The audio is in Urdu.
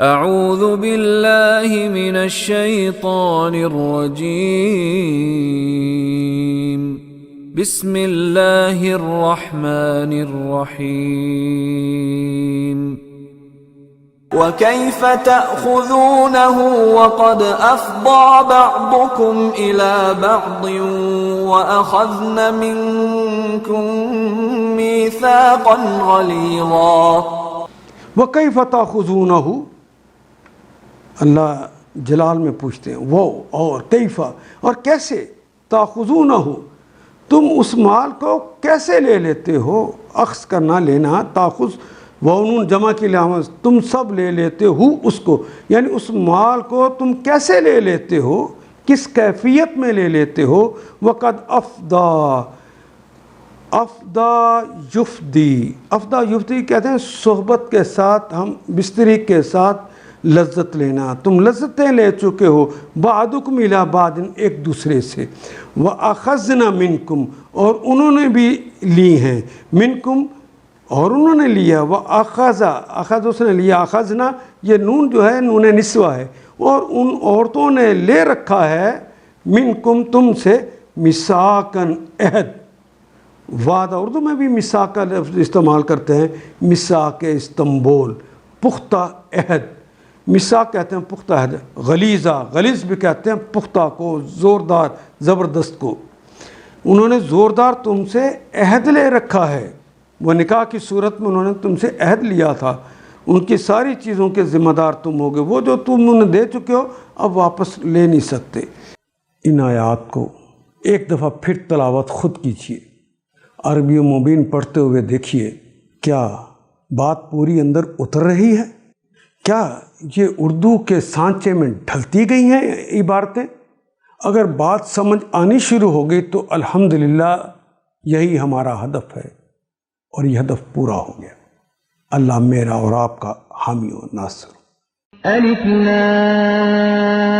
اعوذ باللہ من الشیطان الرجیم بسم اللہ الرحمن الرحیم وَكَيْفَ تَأْخُذُونَهُ وَقَدْ أَفْضَىٰ بَعْضُكُمْ إِلَىٰ بَعْضٍ وَأَخَذْنَ مِنكُم مِّيثَاقًا غَلِيظًا وَكَيْفَ تَأْخُذُونَهُ، اللہ جلال میں پوچھتے ہیں وہ اور کیف اور کیسے، تاخذونہ تم اس مال کو کیسے لے لیتے ہو، اخذ کرنا لینا، تاخذ وَنُون جمع کی لحاظ تم سب لے لیتے ہو اس کو، یعنی اس مال کو تم کیسے لے لیتے ہو، کس کیفیت میں لے لیتے ہو. وقد افدا یفدی کہتے ہیں صحبت کے ساتھ، ہم بستری کے ساتھ لذت لینا، تم لذتیں لے چکے ہو، بعضکم الی بعض ایک دوسرے سے. وَأَخَذْنَا مِنْكُمْ اور انہوں نے بھی لی ہیں، منکم اور انہوں نے لیا. اخذ اس نے لیا، اخذنا یہ نون جو ہے نون نسوہ ہے، اور ان عورتوں نے لے رکھا ہے منکم تم سے میثاقاً عہد. وعدہ اردو میں بھی میثاق کا لفظ استعمال کرتے ہیں، میثاق استنبول پختہ عہد. میثاق کہتے ہیں پختہ عہد، غلیظ بھی کہتے ہیں پختہ کو، زوردار زبردست کو. انہوں نے زوردار تم سے عہد لے رکھا ہے، وہ نکاح کی صورت میں انہوں نے تم سے عہد لیا تھا، ان کی ساری چیزوں کے ذمہ دار تم ہوگے، وہ جو تم انہیں دے چکے ہو اب واپس لے نہیں سکتے. ان آیات کو ایک دفعہ پھر تلاوت خود کیجیے، عربی مبین پڑھتے ہوئے دیکھیے کیا بات پوری اندر اتر رہی ہے، کیا یہ اردو کے سانچے میں ڈھلتی گئی ہیں عبارتیں. اگر بات سمجھ آنی شروع ہو گئی تو الحمدللہ یہی ہمارا ہدف ہے، اور یہ ہدف پورا ہو گیا. اللہ میرا اور آپ کا حامی و ناصر. الف لام